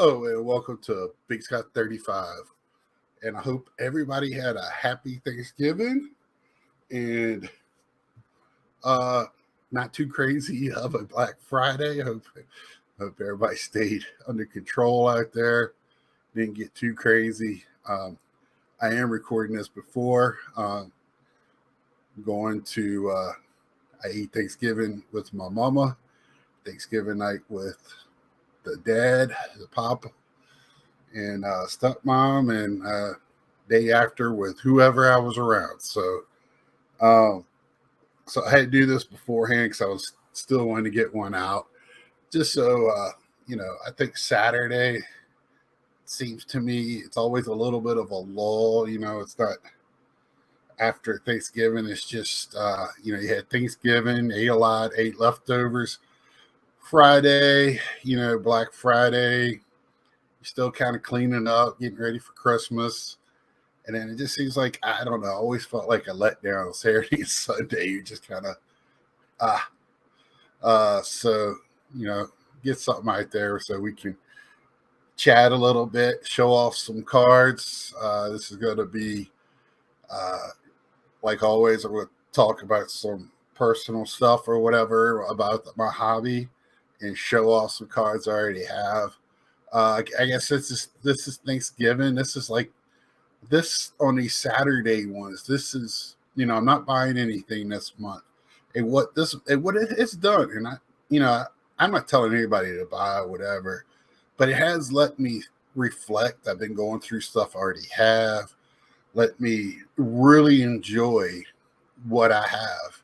Hello and welcome to Big Scott 35. And I hope everybody had a happy Thanksgiving and uh not too crazy of a Black Friday. Hope everybody stayed under control out there, didn't get too crazy. I am recording this before going to I ate Thanksgiving with my mama, Thanksgiving night with the dad, the papa, and stepmom, and day after with whoever I was around. Um, so I had to do this beforehand because I was still wanting to get one out. Just so I think Saturday seems to me it's always a little bit of a lull. It's not after Thanksgiving. It's just you had Thanksgiving, ate a lot, ate leftovers. Friday, Black Friday, you're still kind of cleaning up, getting ready for Christmas. And then it just seems like, I don't know, I always felt like a letdown Saturday and Sunday. You just kind of, ah, so, you know, get something out there so we can chat a little bit, show off some cards. This is going to be, uh, like always, I'm going to talk about some personal stuff or whatever about my hobby and show off some cards I already have. I guess this is Thanksgiving. This is like this on these Saturday ones. This is I'm not buying anything this month. It's done, and I'm not telling anybody to buy whatever, but it has let me reflect. I've been going through stuff I already have. Let me really enjoy what I have.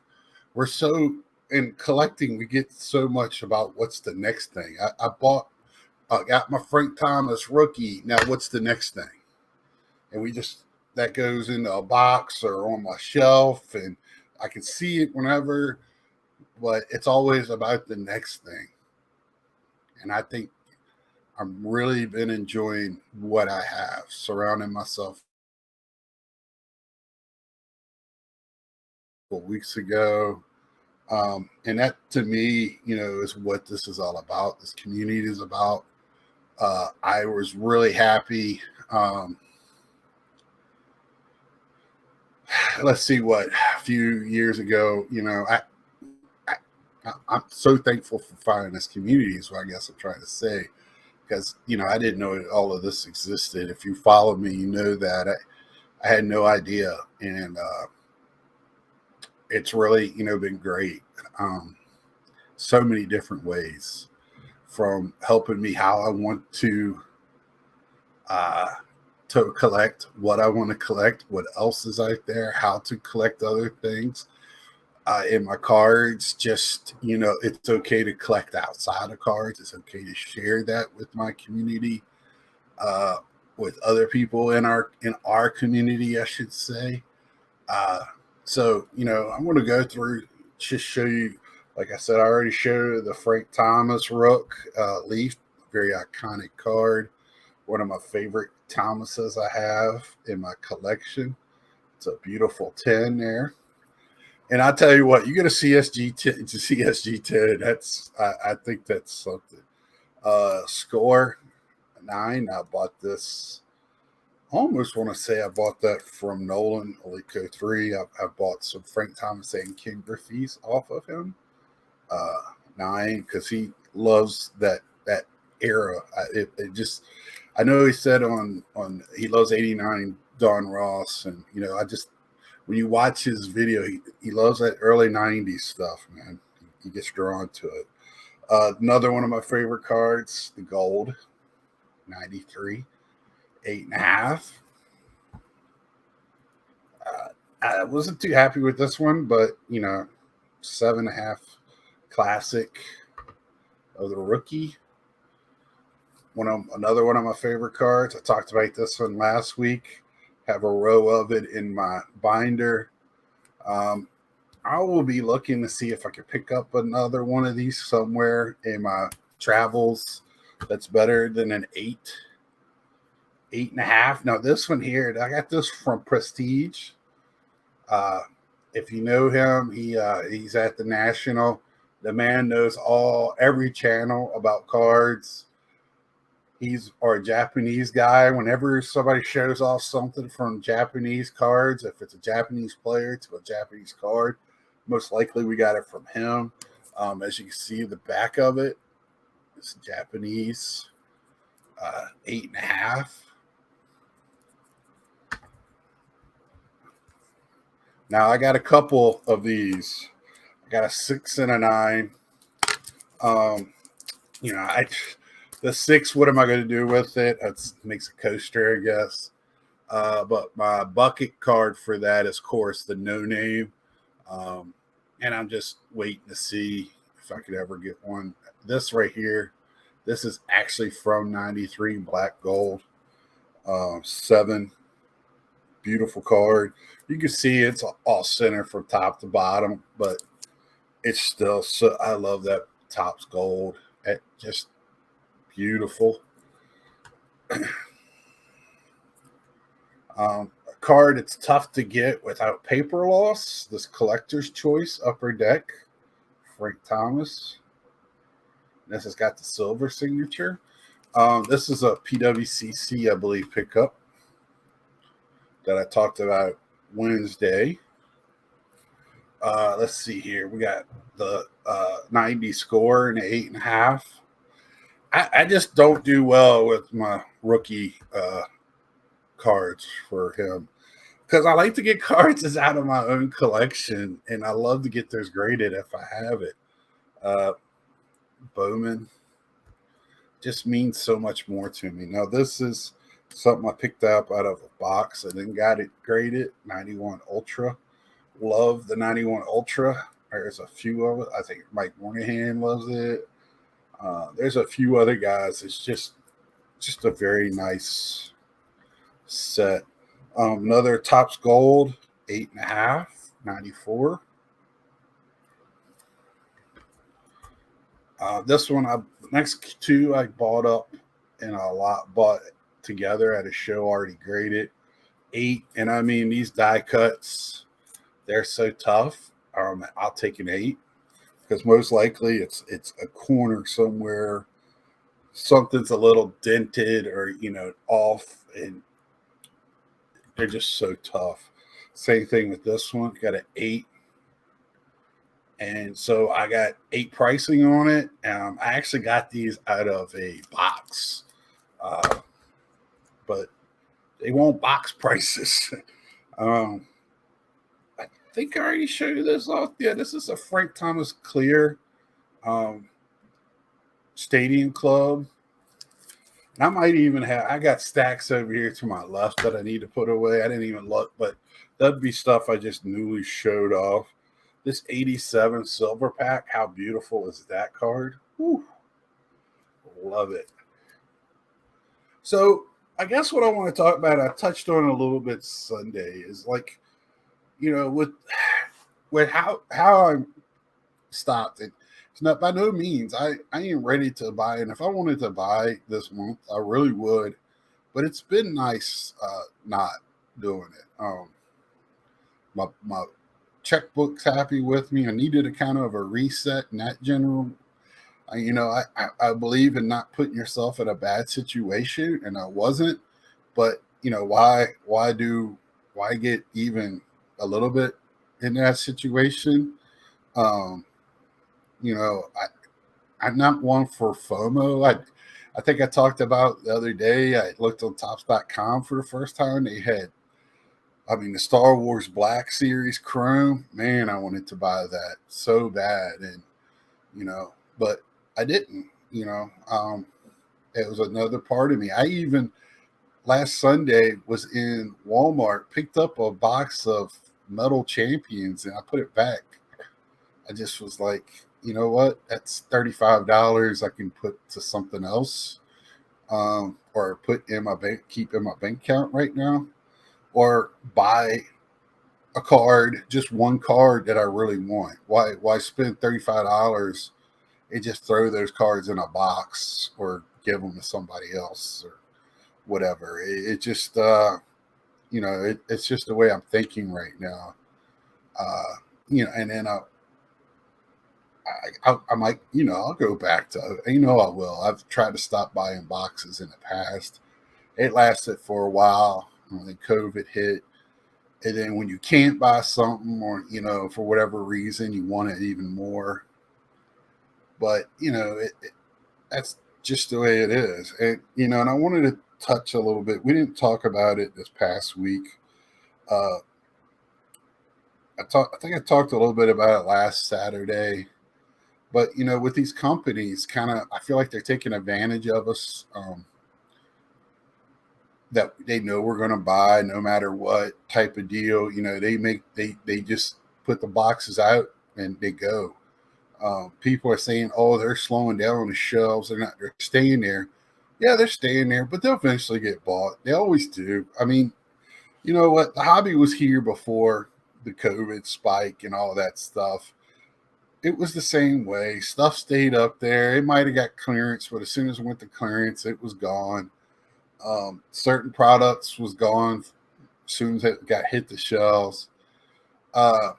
We're so in collecting, we get so much about what's the next thing. I got my Frank Thomas rookie. Now, what's the next thing? And that goes into a box or on my shelf, and I can see it whenever, but it's always about the next thing. And I think I'm really been enjoying what I have, surrounding myself. Weeks ago, and that to me, is what this is all about. This community is about. I was really happy. Let's see what a few years ago, I'm so thankful for finding this community is what I guess I'm trying to say, because I didn't know all of this existed. If you follow me, you know that I had no idea, and it's really been great. So many different ways, from helping me how I want uh, to collect, what I want to collect, what else is out there, how to collect other things. In my cards, just it's okay to collect outside of cards. It's okay to share that with my community, uh, with other people in our community, I should say. Uh, so I'm going to go through, just show you. Like I said, I already showed the Frank Thomas Rook Leaf, very iconic card. One of my favorite Thomases I have in my collection. It's a beautiful 10 there. And I tell you what, you get a CSG 10 to CSG 10. I think that's something. Score 9. I bought this. I almost want to say I bought that from Nolan Olico 3. I bought some Frank Thomas and Ken Griffey's off of him. 9, because he loves that era. It just, I know he said on he loves 89 Don Ross, and I just, when you watch his video, he loves that early 90s stuff, man. He gets drawn to it. Another one of my favorite cards, the gold 93, 8.5. I wasn't too happy with this one, but 7.5 classic of the rookie. Another one of my favorite cards. I talked about this one last week. Have a row of it in my binder. I will be looking to see if I can pick up another one of these somewhere in my travels that's better than an 8.5. Now this one here, I got this from Prestige. If you know him, he's at the National. The man knows every channel about cards. He's our Japanese guy. Whenever somebody shows off something from Japanese cards, if it's a Japanese player to a Japanese card, most likely we got it from him. As you can see, the back of it is Japanese, 8.5. Now I got a couple of these. I got a 6 and a 9. Um, I the 6. What am I going to do with it? That makes a coaster, I guess. But my bucket card for that is, of course, the No Name. And I'm just waiting to see if I could ever get one. This right here, this is actually from '93 Black Gold. 7. Beautiful card. You can see it's all center from top to bottom, but it's still so. I love that Topps gold. It just beautiful. A card it's tough to get without paper loss. This collector's choice upper deck, Frank Thomas. This has got the silver signature. This is a PWCC, I believe, pickup that I talked about Wednesday. Let's see here. We got the 90 score and 8.5. I just don't do well with my rookie cards for him because I like to get cards that's out of my own collection, and I love to get those graded if I have it. Bowman just means so much more to me. Now, this is something I picked up out of a box and then got it graded. 91 Ultra. Love the 91 Ultra. There's a few of it. I think Mike Moynihan loves it. There's a few other guys. It's just a very nice set. Another Topps Gold, 8.5, 94. This one, next two I bought up in a lot, bought together at a show already graded. 8, and I mean these die cuts, they're so tough. I'll take an 8 because most likely it's a corner somewhere, something's a little dented or off, and they're just so tough. Same thing with this one. Got an 8. And so I got 8 pricing on it. I actually got these out of a box, but they won't box prices. I think I already showed you this off. Yeah, this is a Frank Thomas Clear Stadium Club. And I might even I got stacks over here to my left that I need to put away. I didn't even look, but that'd be stuff I just newly showed off. This 87 silver pack, how beautiful is that card? Whew. Love it. So I guess what I want to talk about, I touched on a little bit Sunday, is like, with how I'm stopped. It's not by no means. I ain't ready to buy, and if I wanted to buy this month, I really would. But it's been nice not doing it. My checkbook's happy with me. I needed a kind of a reset in that general. I believe in not putting yourself in a bad situation, and I wasn't. But why get even a little bit in that situation? Um, I'm not one for FOMO. I think I talked about the other day. I looked on Topps.com for the first time. They had, the Star Wars Black Series Chrome. Man, I wanted to buy that so bad, and but I didn't. It was another part of me. I even last Sunday was in Walmart, picked up a box of Metal Champions, and I put it back. I just was like, you know what? That's $35 I can put to something else, or put in my bank, keep in my bank account right now, or buy a card, just one card that I really want. Why spend $35 and just throw those cards in a box or give them to somebody else or whatever? It just it's just the way I'm thinking right now. And then I might, I'll go back to, I will. I've tried to stop buying boxes in the past. It lasted for a while. And then COVID hit. And then when you can't buy something or, for whatever reason, you want it even more. But, that's just the way it is. And I wanted to touch a little bit. We didn't talk about it this past week. Uh, I think I talked a little bit about it last Saturday. But, with these companies, I feel like they're taking advantage of us. That they know we're going to buy no matter what type of deal. They just put the boxes out and they go. People are saying, "Oh, they're slowing down on the shelves. They're staying there." Yeah, they're staying there, but they'll eventually get bought. They always do. I mean, you know what? The hobby was here before the COVID spike and all that stuff. It was the same way. Stuff stayed up there. It might have got clearance, but as soon as it went to clearance, it was gone. Certain products was gone as soon as it got hit the shelves. Uh,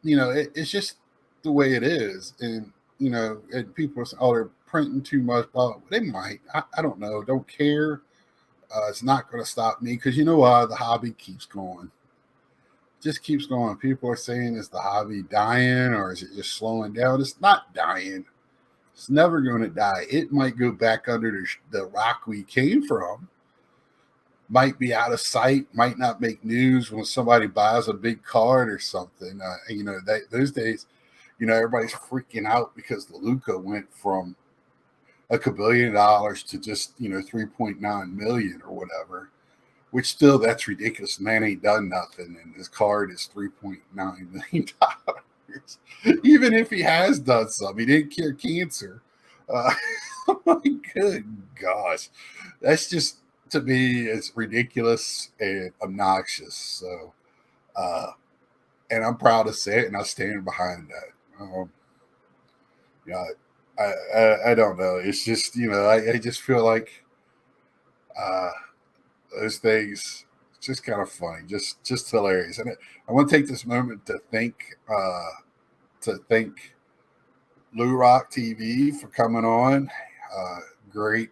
it's just the way it is. And people say, "Oh, they're printing too much." Well, they might. I don't know. Don't care. It's not going to stop me because the hobby keeps going. Just keeps going. People are saying, "Is the hobby dying or is it just slowing down?" It's not dying. It's never going to die. It might go back under the rock we came from. Might be out of sight, might not make news when somebody buys a big card or something. Those days, everybody's freaking out because the Luca went from $1 billion to just 3.9 million or whatever. Which still, that's ridiculous. Man ain't done nothing, and his card is $3.9 million. Even if he has done something, he didn't cure cancer. My good gosh, that's just, to me, it's ridiculous and obnoxious. So, and I'm proud to say it, and I stand behind that. Yeah, I don't know. It's just I just feel like uh, those things just kind of funny, just hilarious. And I want to take this moment to thank Lou Rock TV for coming on. Uh, great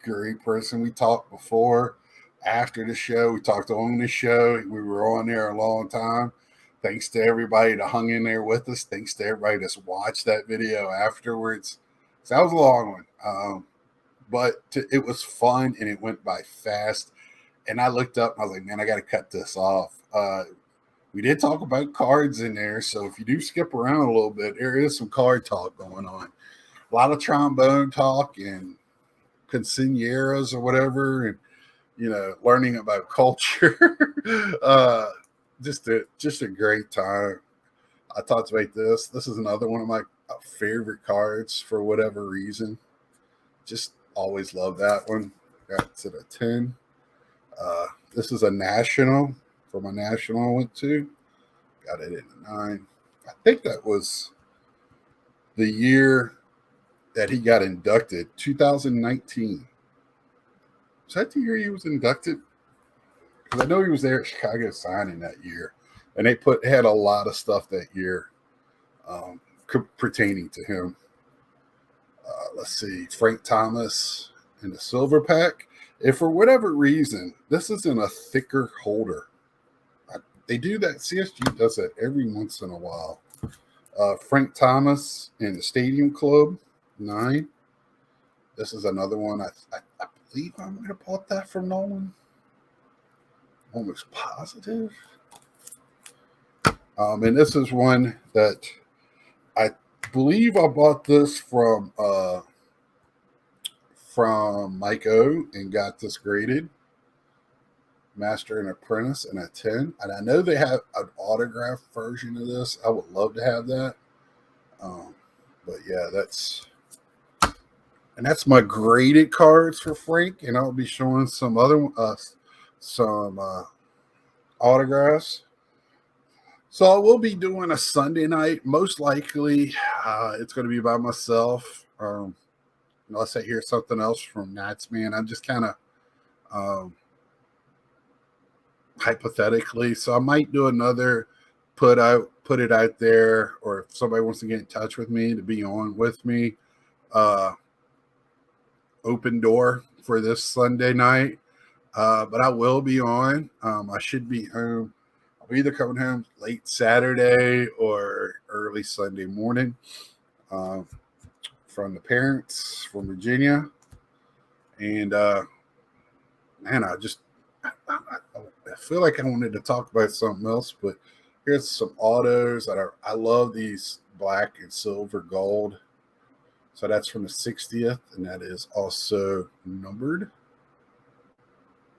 great person. We talked before, after the show. We talked on the show. We were on there a long time. Thanks to everybody that hung in there with us. Thanks to everybody that's watched that video afterwards. So that was a long one. It was fun and it went by fast. And I looked up and I was like, man, I got to cut this off. We did talk about cards in there. So if you do skip around a little bit, there is some card talk going on. A lot of trombone talk and quinceañeras or whatever, and learning about culture. Just a great time. I talked about this. This is another one of my favorite cards for whatever reason. Just always love that one. Got to the 10. This is a national from a national I went to. Got it in the 9. I think that was the year that he got inducted, 2019. Was that the year he was inducted? Because I know he was there at Chicago signing that year, and they had a lot of stuff that year pertaining to him. Let's see, Frank Thomas in the silver pack. If for whatever reason this is in a thicker holder, they do that. CSG does that every once in a while. Frank Thomas in the Stadium Club 9. This is another one. I believe I might have bought that from Nolan. Almost positive. And this is one that I believe I bought this from Mike O and got this graded. Master and Apprentice and a 10. And I know they have an autographed version of this. I would love to have that. But yeah, that's my graded cards for Frank, and I'll be showing some other autographs. So I will be doing a Sunday night. Most likely, it's going to be by myself, unless I hear something else from Nats Man. I'm just kind of hypothetically. So I might do another put it out there, or if somebody wants to get in touch with me to be on with me, open door for this Sunday night. But I will be on. I should be home. I'll be either coming home late Saturday or early Sunday morning from the parents from Virginia. And man, I feel like I wanted to talk about something else, but here's some autos that I love these black and silver gold. So that's from the 60th, and that is also numbered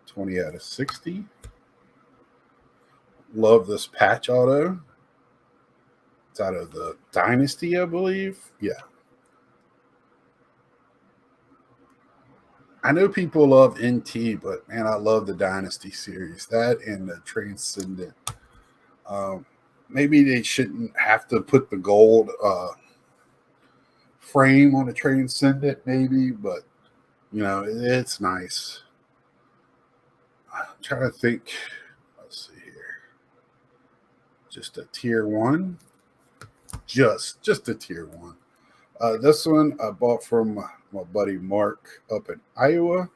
20 out of 60. Love this patch auto. It's out of the Dynasty, I believe. Yeah. I know people love NT, but man, I love the Dynasty series. That and the Transcendent. Maybe they shouldn't have to put the gold frame on the Transcendent, maybe, but you know, it's nice. I'm trying to think. Let's see here. Just a tier 1. Just a tier 1. This one I bought from my buddy Mark up in Iowa.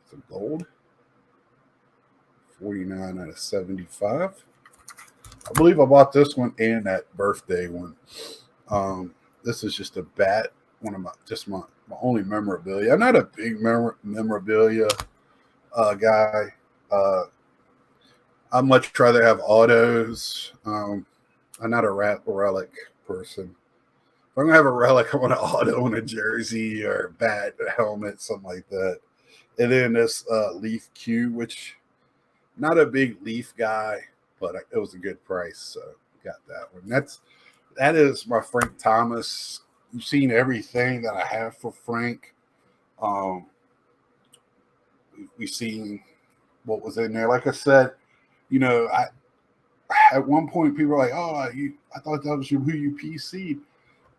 It's a gold. 49 out of 75. I believe I bought this one and that birthday one. This is just a bat. One of my only memorabilia. I'm not a big memorabilia guy. I'd much rather have autos. I'm not a relic person. If I'm gonna have a relic, I want an auto and a jersey or a bat, a helmet, something like that. And then this Leaf Q, which not a big Leaf guy, but it was a good price, so got that one. That is my Frank Thomas. You've seen everything that I have for Frank. We've seen what was in there. Like I said, you know, at one point people were like, "Oh, I thought that was who you PC'd."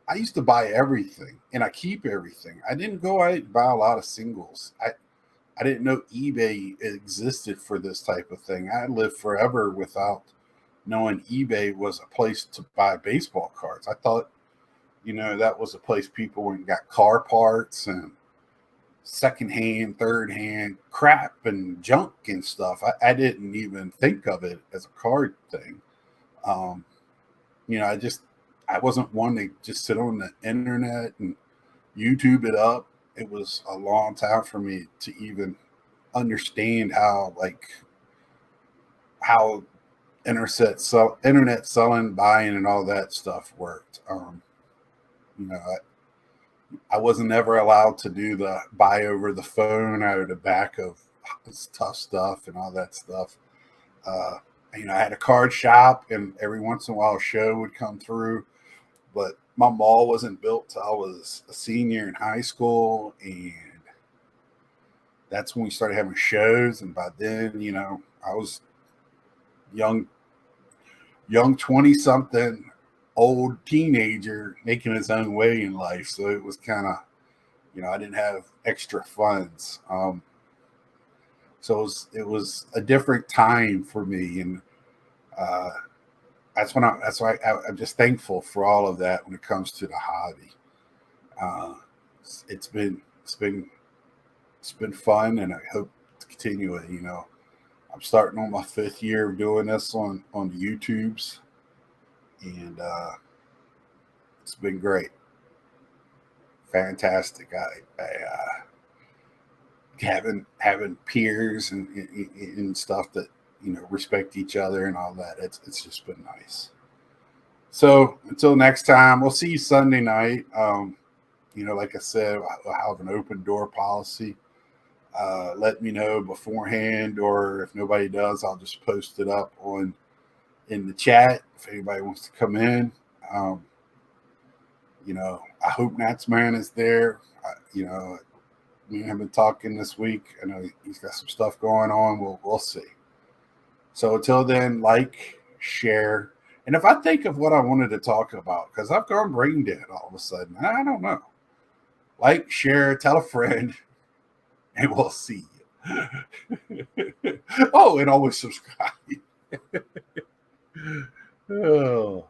I used to buy everything, and I keep everything. I didn't go out and buy a lot of singles. I didn't know eBay existed for this type of thing. I lived forever without knowing eBay was a place to buy baseball cards. I thought, you know, that was a place people went and got car parts and secondhand, third hand crap and junk and stuff. I didn't even think of it as a card thing. You know, I wasn't one to just sit on the internet and YouTube it up. It was a long time for me to even understand how internet selling, buying, and all that stuff worked. You know, I wasn't ever allowed to do the buy over the phone out of the back of this tough stuff and all that stuff. You know, I had a card shop, and every once in a while a show would come through, but my mall wasn't built till I was a senior in high school, and that's when we started having shows. And by then, you know, I was young 20 something, old teenager making his own way in life. So it was kind of, you know, I didn't have extra funds. So it was a different time for me. And that's why I'm just thankful for all of that when it comes to the hobby. It's been fun, and I hope to continue it. You know, I'm starting on my 5th year of doing this on the YouTubes, and it's been great, fantastic. I having peers and stuff that, you know, respect each other and all that. It's just been nice. So until next time, we'll see you Sunday night. You know, like I said, I'll have an open door policy. Let me know beforehand, or if nobody does, I'll just post it up in the chat if anybody wants to come in. You know, I hope Nats Man is there. You know, me and him been talking this week. I know he's got some stuff going on. We'll see. So until then, like, share, and if I think of what I wanted to talk about, because I've gone brain dead all of a sudden, I don't know. Like, share, tell a friend, and we'll see you. Oh, and always subscribe. Oh.